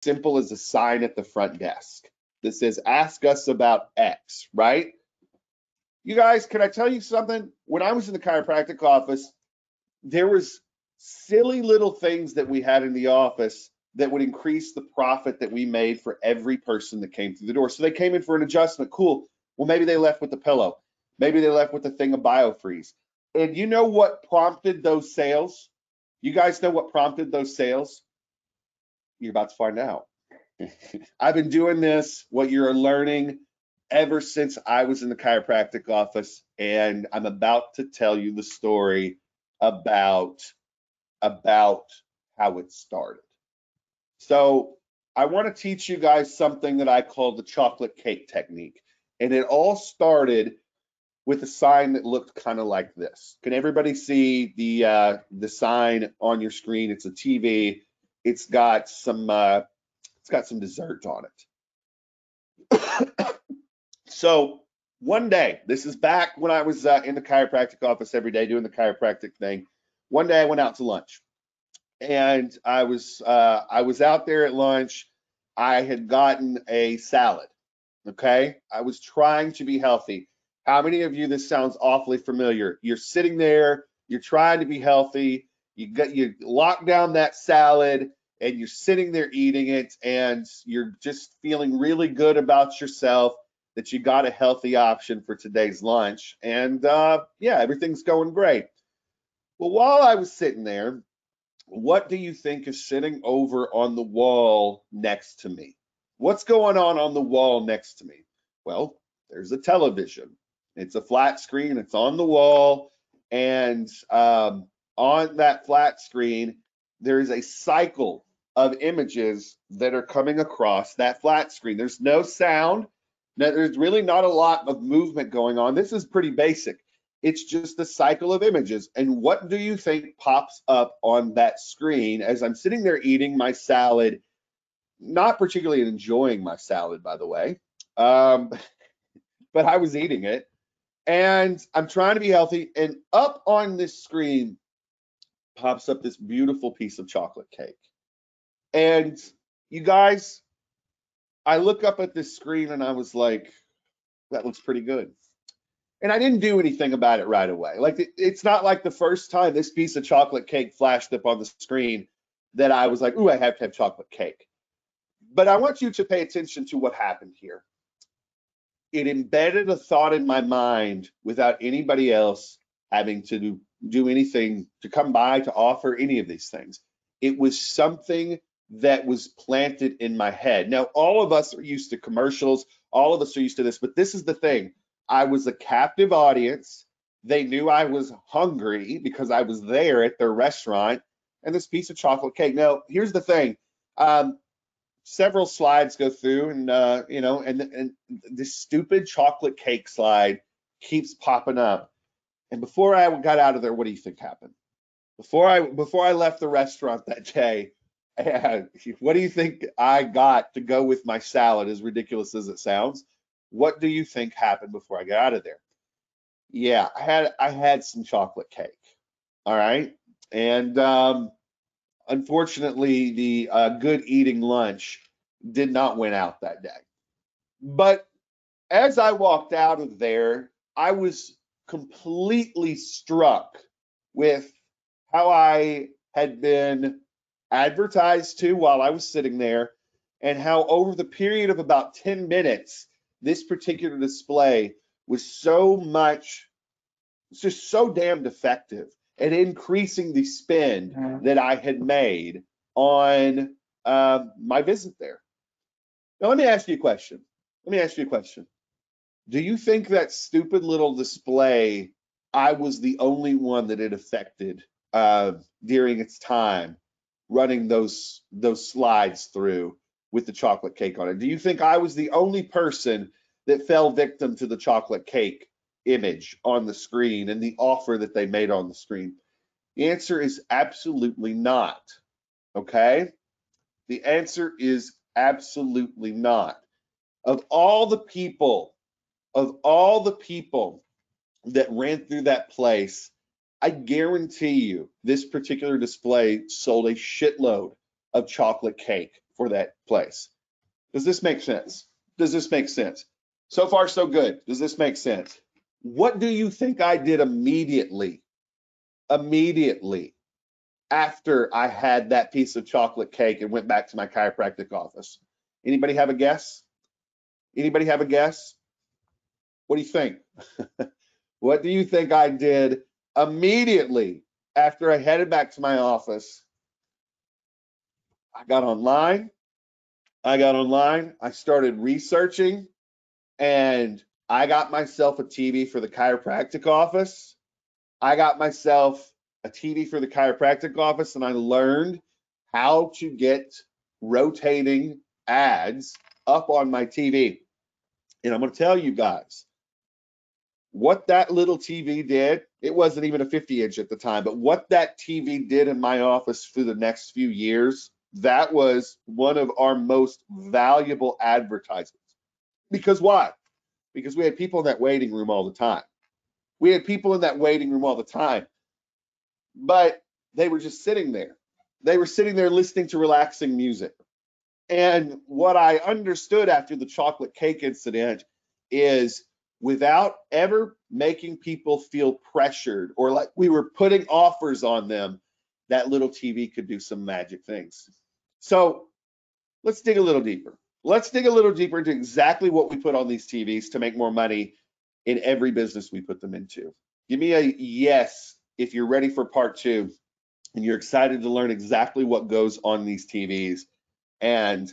simple as a sign at the front desk that says, ask us about X, right? You guys, can I tell you something? When I was in the chiropractic office, there was silly little things that we had in the office that would increase the profit that we made for every person that came through the door. So they came in for an adjustment. Cool. Well, maybe they left with a pillow. Maybe they left with a thing of BioFreeze. And you know what prompted those sales? You guys know what prompted those sales? You're about to find out. I've been doing this, what you're learning, ever since I was in the chiropractic office, and I'm about to tell you the story about how it started. So I want to teach you guys something that I call the chocolate cake technique. And it all started with a sign that looked kind of like this. Can everybody see the sign on your screen? It's a TV. It's got some dessert on it. So one day, this is back when I was in the chiropractic office every day doing the chiropractic thing. One day I went out to lunch, and I was out there at lunch. I had gotten a salad. Okay, I was trying to be healthy. How many of you, this sounds awfully familiar? You're sitting there, you're trying to be healthy, you lock down that salad, and you're sitting there eating it, and you're just feeling really good about yourself that you got a healthy option for today's lunch. And yeah, everything's going great. Well, while I was sitting there, what do you think is sitting over on the wall next to me? What's going on the wall next to me? Well, there's a television. It's a flat screen. It's on the wall. And on that flat screen, there's a cycle of images that are coming across that flat screen. There's no sound. There's really not a lot of movement going on. This is pretty basic. It's just a cycle of images. And what do you think pops up on that screen as I'm sitting there eating my salad? Not particularly enjoying my salad, by the way, but I was eating it, and I'm trying to be healthy, and up on this screen pops up this beautiful piece of chocolate cake. And you guys, I look up at this screen and I was like, that looks pretty good. And I didn't do anything about it right away. Like, it's not like the first time this piece of chocolate cake flashed up on the screen that I was like, ooh, I have to have chocolate cake. But I want you to pay attention to what happened here. It embedded a thought in my mind without anybody else having to do anything, to come by, to offer any of these things. It was something that was planted in my head. Now, all of us are used to commercials. All of us are used to this, but this is the thing. I was a captive audience. They knew I was hungry because I was there at their restaurant, and this piece of chocolate cake. Now, here's the thing. Several slides go through, and you know, and this stupid chocolate cake slide keeps popping up. And before I got out of there, what do you think happened? Before I left the restaurant that day, what do you think I got to go with my salad? As ridiculous as it sounds, what do you think happened before I got out of there? Yeah, I had some chocolate cake. All right, and unfortunately, the good eating lunch did not win out that day. But as I walked out of there, I was completely struck with how I had been advertised to while I was sitting there, and how over the period of about 10 minutes, this particular display was just so damn effective at increasing the spend that I had made on my visit there. Now, let me ask you a question. Do you think that stupid little display, I was the only one that it affected during its time running those slides through with the chocolate cake on it? Do you think I was the only person that fell victim to the chocolate cake image on the screen and the offer that they made on the screen? The answer is absolutely not. Okay? The answer is absolutely not. Of all the people that ran through that place, I guarantee you this particular display sold a shitload of chocolate cake for that place. Does this make sense? Does this make sense? So far, so good. Does this make sense? What do you think I did immediately after I had that piece of chocolate cake and went back to my chiropractic office? Anybody have a guess? Anybody have a guess? What do you think? What do you think I did immediately after I headed back to my office? I got online. I started researching, and I got myself a TV for the chiropractic office. I got myself a TV for the chiropractic office, and I learned how to get rotating ads up on my TV. And I'm going to tell you guys what that little TV did. It wasn't even a 50-inch at the time, but what that TV did in my office for the next few years, that was one of our most valuable advertisements. Because why? Because we had people in that waiting room all the time. But they were just sitting there. They were sitting there listening to relaxing music. And what I understood after the chocolate cake incident is, without ever making people feel pressured or like we were putting offers on them, that little TV could do some magic things. So let's dig a little deeper. Let's dig a little deeper into exactly what we put on these TVs to make more money in every business we put them into. Give me a yes if you're ready for part 2 and you're excited to learn exactly what goes on these TVs and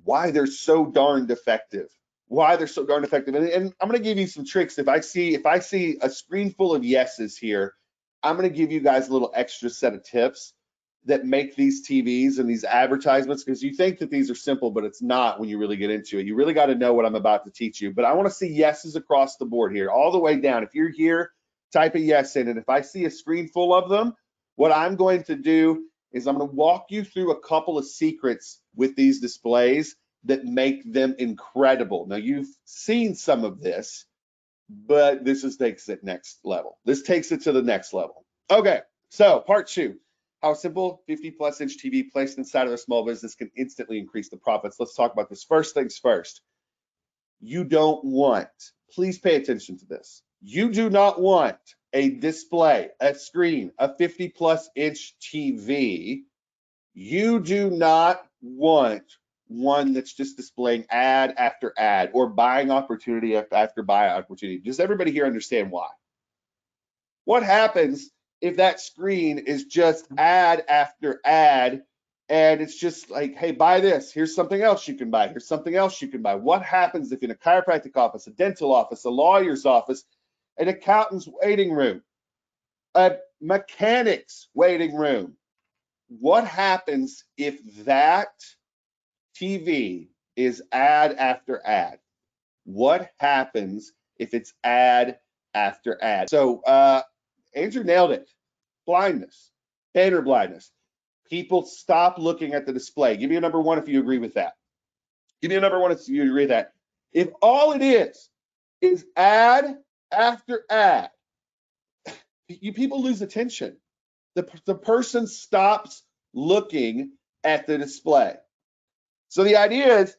why they're so darned effective. And I'm going to give you some tricks. If I see a screen full of yeses here, I'm going to give you guys a little extra set of tips that make these TVs and these advertisements, because you think that these are simple, but it's not when you really get into it. You really got to know what I'm about to teach you. But I want to see yeses across the board here, all the way down. If you're here, type a yes in. And if I see a screen full of them, what I'm going to do is I'm going to walk you through a couple of secrets with these displays that make them incredible. Now, you've seen some of this, but this takes it next level. This takes it to the next level. Okay, so part 2. How a simple 50+ inch TV placed inside of a small business can instantly increase the profits. Let's talk about this. First things first. You don't want, please pay attention to this. You do not want a display, a screen, a 50+ inch TV. You do not want one that's just displaying ad after ad or buying opportunity after buying opportunity. Does everybody here understand why? What happens if that screen is just ad after ad, and it's just like, hey, buy this, here's something else you can buy, here's something else you can buy? What happens if in a chiropractic office, a dental office, a lawyer's office, an accountant's waiting room, a mechanic's waiting room? What happens if that TV is ad after ad? What happens if it's ad after ad? So Andrew nailed it. Blindness, banner blindness. People stop looking at the display. Give me a number 1 if you agree with that. Give me a number 1 if you agree with that. If all it is ad after ad, people lose attention. The person stops looking at the display. So the idea is,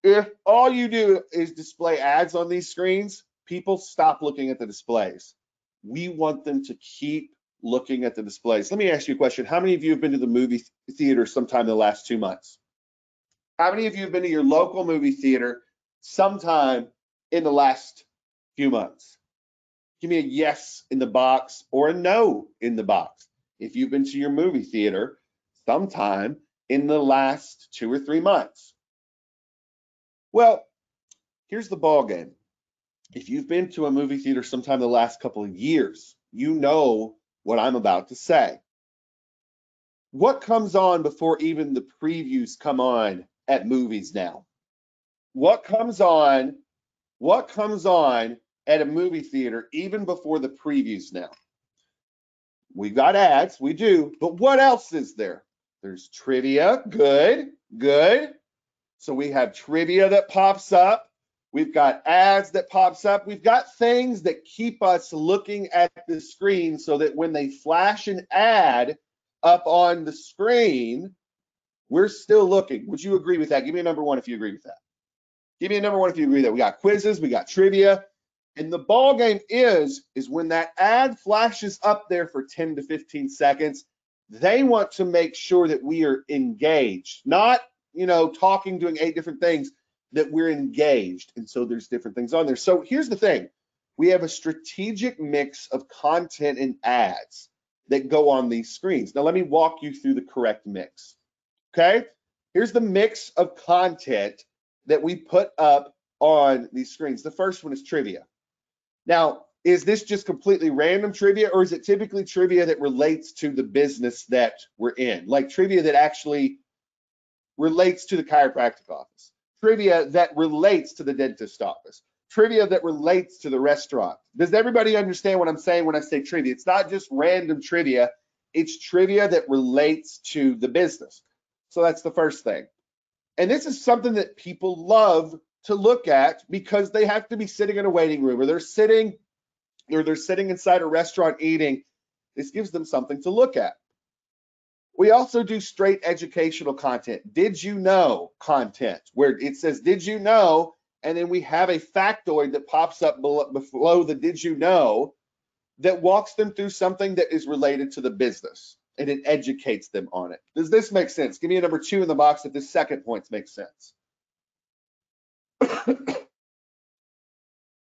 if all you do is display ads on these screens, people stop looking at the displays. We want them to keep looking at the displays. Let me ask you a question. How many of you have been to the movie theater sometime in the last 2 months? How many of you have been to your local movie theater sometime in the last few months? Give me a yes in the box or a no in the box if you've been to your movie theater sometime in the last 2 or 3 months. Well, here's the ball game. If you've been to a movie theater sometime in the last couple of years, you know what I'm about to say. What comes on before even the previews come on at movies now? What comes on at a movie theater even before the previews now? We've got ads, we do, but what else is there? There's trivia, good. So we have trivia that pops up. We've got ads that pops up. We've got things that keep us looking at the screen so that when they flash an ad up on the screen, We're still looking. Would you agree with that? Give me a number one if you agree with that. Give me a number one if you agree that we got quizzes, we got trivia, and the ball game is when that ad flashes up there for 10 to 15 seconds, they want to make sure that we are engaged, not, talking, doing 8 different things, that we're engaged. And so there's different things on there. So here's the thing. We have a strategic mix of content and ads that go on these screens. Now let me walk you through the correct mix. Okay? Here's the mix of content that we put up on these screens. The first one is trivia. Now, is this just completely random trivia, or is it typically trivia that relates to the business that we're in? Like trivia that actually relates to the chiropractic office, trivia that relates to the dentist office, trivia that relates to the restaurant. Does everybody understand what I'm saying when I say trivia? It's not just random trivia, it's trivia that relates to the business. So that's the first thing. And this is something that people love to look at because they have to be sitting in a waiting room, or they're sitting inside a restaurant eating. This gives them something to look at. We also do straight educational content. Did you know content, where it says, did you know? And then we have a factoid that pops up below the did you know that walks them through something that is related to the business, and it educates them on it. Does this make sense? Give me a number 2 in the box if this second point makes sense.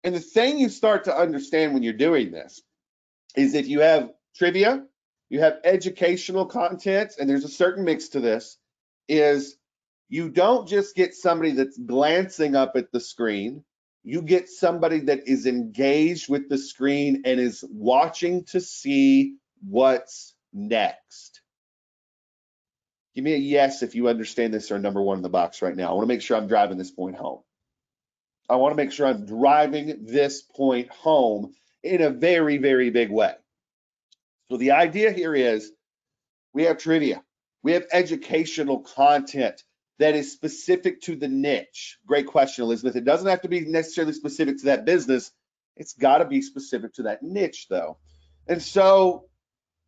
And the thing you start to understand when you're doing this is if you have trivia, you have educational content, and there's a certain mix to this, is you don't just get somebody that's glancing up at the screen, you get somebody that is engaged with the screen and is watching to see what's next. Give me a yes if you understand this, or number 1 in the box right now. I want to make sure I'm driving this point home. I want to make sure I'm driving this point home in a very, very big way. So the idea here is we have trivia, we have educational content that is specific to the niche. Great question, Elizabeth. It doesn't have to be necessarily specific to that business. It's got to be specific to that niche, though. And so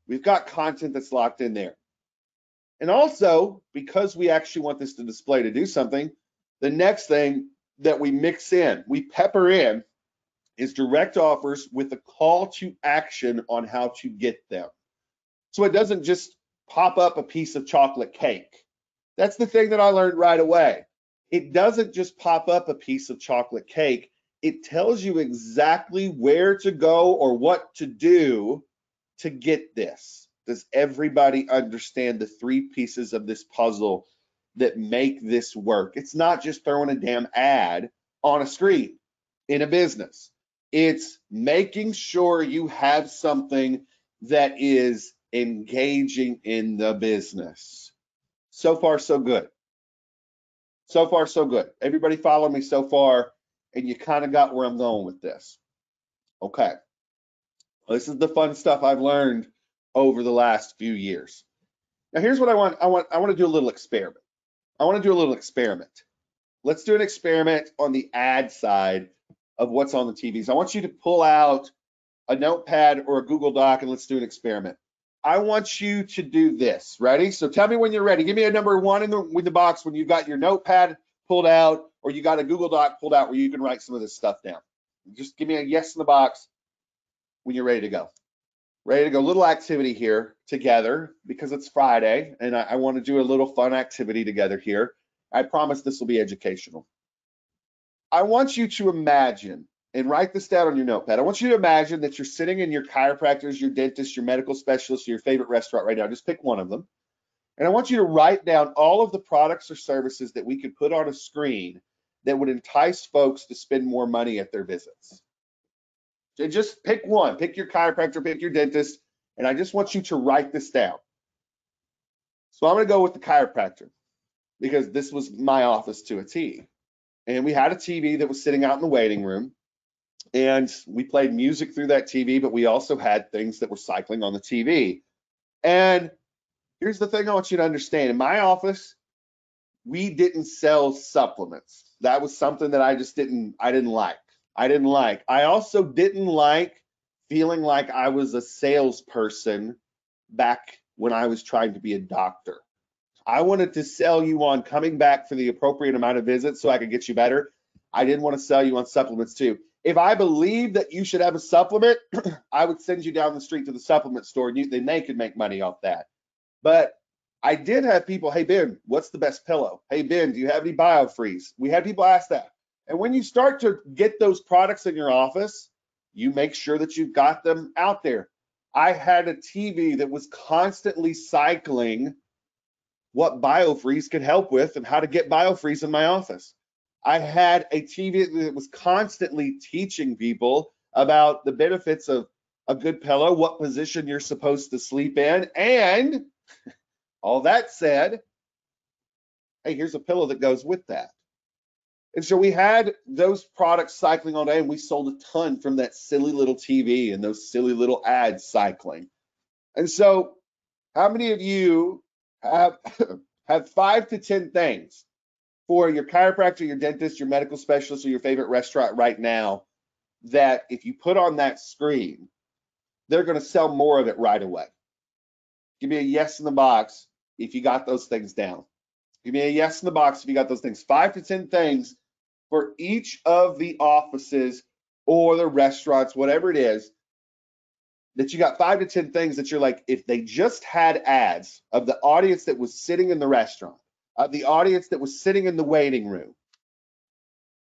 we've got content that's locked in there. And also, because we actually want this to display to do something, the next thing that we mix in, we pepper in, is direct offers with a call to action on how to get them. So it doesn't just pop up a piece of chocolate cake. That's the thing that I learned right away. It doesn't just pop up a piece of chocolate cake. It tells you exactly where to go or what to do to get this. Does everybody understand the 3 pieces of this puzzle that make this work? It's not just throwing a damn ad on a screen in a business. It's making sure you have something that is engaging in the business. So far, so good. So far, so good. Everybody follow me so far, and you kind of got where I'm going with this. Okay. Well, this is the fun stuff I've learned over the last few years. Now, here's what I want to do a little experiment. Let's do an experiment on the ad side of what's on the TVs. I want you to pull out a notepad or a Google Doc, and let's do an experiment. I want you to do this. Ready? So tell me when you're ready. Give me a number 1 in the box when you've got your notepad pulled out, or you got a Google Doc pulled out where you can write some of this stuff down. Just give me a yes in the box when you're ready to go. Ready to go. Little activity here together because it's Friday, and I want to do a little fun activity together here. I promise this will be educational. I want you to imagine, and write this down on your notepad. I want you to imagine that you're sitting in your chiropractor's, your dentist, your medical specialist, your favorite restaurant right now. Just pick one of them. And I want you to write down all of the products or services that we could put on a screen that would entice folks to spend more money at their visits. So just pick one. Pick your chiropractor, pick your dentist, and I just want you to write this down. So I'm going to go with the chiropractor because this was my office to a T. And we had a TV that was sitting out in the waiting room. And we played music through that TV, but we also had things that were cycling on the TV. And here's the thing I want you to understand. In my office, we didn't sell supplements. That was something that I didn't like. I also didn't like feeling like I was a salesperson back when I was trying to be a doctor. I wanted to sell you on coming back for the appropriate amount of visits so I could get you better. I didn't want to sell you on supplements too. If I believed that you should have a supplement, I would send you down the street to the supplement store and then they could make money off that. But I did have people, hey, Ben, what's the best pillow? Hey, Ben, do you have any BioFreeze? We had people ask that. And when you start to get those products in your office, you make sure that you've got them out there. I had a TV that was constantly cycling what BioFreeze could help with and how to get BioFreeze in my office. I had a TV that was constantly teaching people about the benefits of a good pillow, what position you're supposed to sleep in, and all that said, hey, here's a pillow that goes with that. And so we had those products cycling all day, and we sold a ton from that silly little TV and those silly little ads cycling. And so how many of you have 5 to 10 things for your chiropractor, your dentist, your medical specialist, or your favorite restaurant right now that if you put on that screen, they're going to sell more of it right away? Give me a yes in the box if you got those things down. Give me a yes in the box if you got those things. 5 to 10 things for each of the offices or the restaurants, whatever it is, that you got 5 to 10 things that you're like, if they just had ads of the audience that was sitting in the restaurant, the audience that was sitting in the waiting room,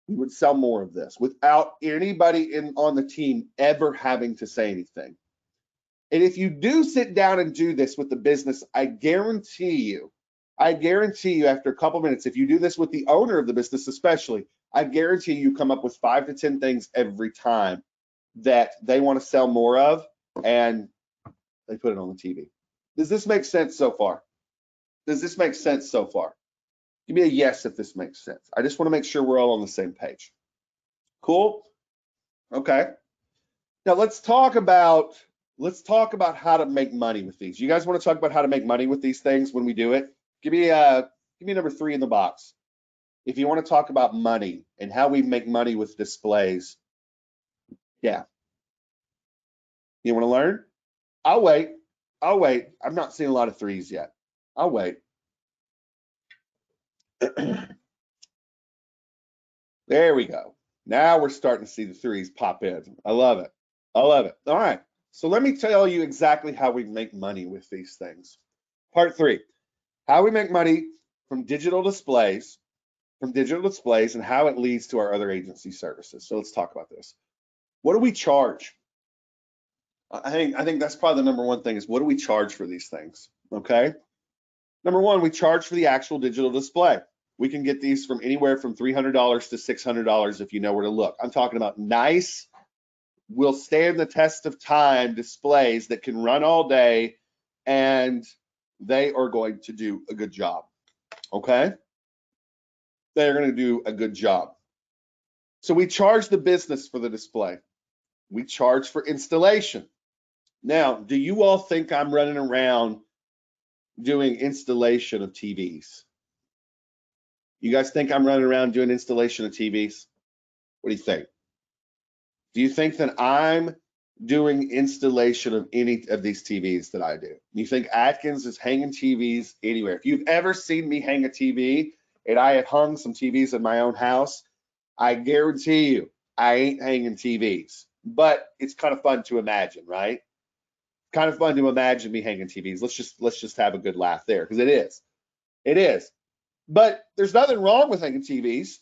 we would sell more of this without anybody on the team ever having to say anything. And if you do sit down and do this with the business, I guarantee you after a couple minutes, if you do this with the owner of the business especially, I guarantee you come up with 5 to 10 things every time that they want to sell more of, and they put it on the TV. Does this make sense so far? Does this make sense so far? Give me a yes if this makes sense. I just want to make sure we're all on the same page. Cool? Okay. Now let's talk about how to make money with these. You guys want to talk about how to make money with these things when we do it? Give me number 3 in the box. If you want to talk about money and how we make money with displays. Yeah. You want to learn? I'll wait. I'm not seeing a lot of 3s yet. I'll wait. There we go. Now we're starting to see the 3s pop in. I love it. All right. So let me tell you exactly how we make money with these things. Part 3, how we make money from digital displays and how it leads to our other agency services. So let's talk about this. What do we charge? I think that's probably the number one thing is, what do we charge for these things? Okay. Number 1, we charge for the actual digital display. We can get these from anywhere from $300 to $600 if you know where to look. I'm talking about nice, will stand the test of time displays that can run all day, and they are going to do a good job. Okay? They're going to do a good job. So we charge the business for the display. We charge for installation. Now, do you all think I'm running around doing installation of TVs? You guys think I'm running around doing installation of TVs? What do you think? Do you think that I'm doing installation of any of these TVs that I do? You think Atkins is hanging TVs anywhere? If you've ever seen me hang a TV, and I have hung some TVs in my own house, I guarantee you I ain't hanging TVs. But it's kind of fun to imagine, right? Kind of fun to imagine me hanging TVs. Let's just have a good laugh there, because it is. It is. But there's nothing wrong with hanging TVs.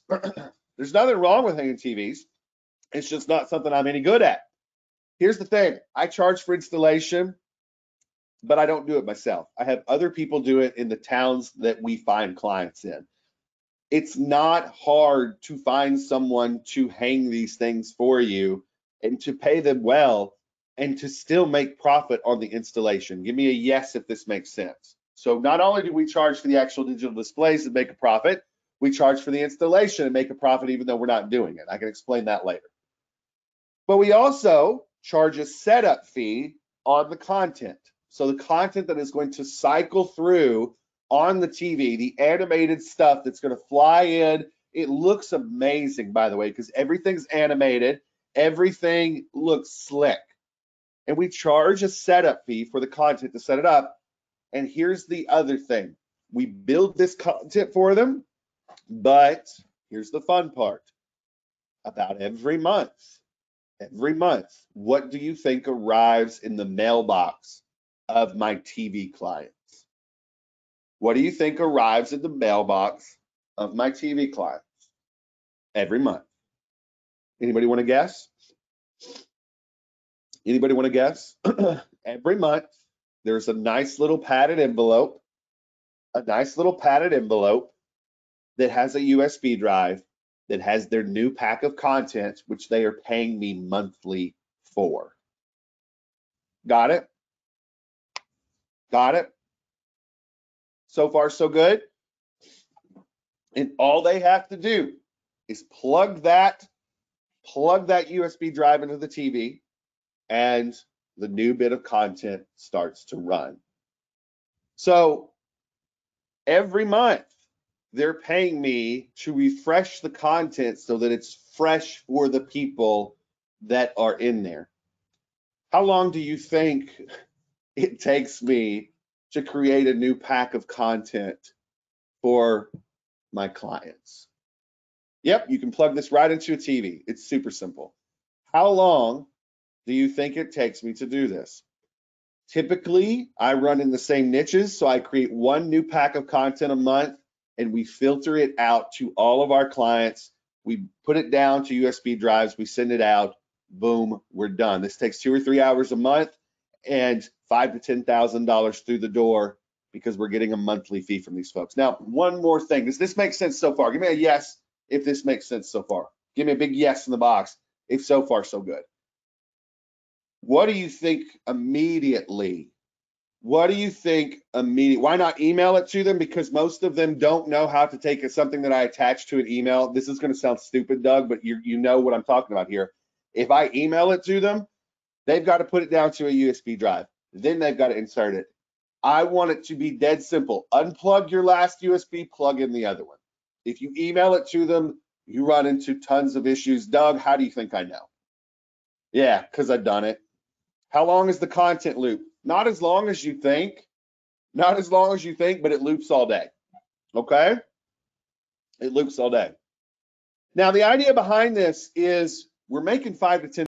There's nothing wrong with hanging TVs. It's just not something I'm any good at. Here's the thing. I charge for installation, but I don't do it myself. I have other people do it in the towns that we find clients in. It's not hard to find someone to hang these things for you and to pay them well and to still make profit on the installation. Give me a yes if this makes sense. So not only do we charge for the actual digital displays and make a profit, we charge for the installation and make a profit even though we're not doing it. I can explain that later. But we also charge a setup fee on the content. So the content that is going to cycle through on the TV, the animated stuff that's going to fly in. It looks amazing, by the way, because everything's animated. Everything looks slick. And we charge a setup fee for the content to set it up. And here's the other thing. We build this content for them, but here's the fun part. About every month, what do you think arrives in the mailbox of my TV clients? What do you think arrives in the mailbox of my TV clients every month? Anybody want to guess? Anybody want to guess? Every month, there's a nice little padded envelope, that has a USB drive that has their new pack of content, which they are paying me monthly for. Got it? Got it? So far, so good? And all they have to do is plug that USB drive into the TV, and the new bit of content starts to run. So every month, they're paying me to refresh the content so that it's fresh for the people that are in there. How long do you think it takes me to create a new pack of content for my clients? Yep, you can plug this right into a TV. It's super simple. How long do you think it takes me to do this? Typically, I run in the same niches, so I create one new pack of content a month, and we filter it out to all of our clients. We put it down to USB drives, we send it out, boom, we're done. This takes 2 or 3 hours a month and $5,000 to $10,000 through the door because we're getting a monthly fee from these folks. Now, one more thing. Does this make sense so far? Give me a yes if this makes sense so far. Give me a big yes in the box if so far so good. What do you think immediately? What do you think immediately? Why not email it to them? Because most of them don't know how to take something that I attach to an email. This is going to sound stupid, Doug, but you know what I'm talking about here. If I email it to them, they've got to put it down to a USB drive. Then they've got to insert it. I want it to be dead simple. Unplug your last USB, plug in the other one. If you email it to them, you run into tons of issues. Doug, how do you think I know? Yeah, because I've done it. How long is the content loop? Not as long as you think. Not as long as you think, but it loops all day. Okay? It loops all day. Now, the idea behind this is we're making $5,000 to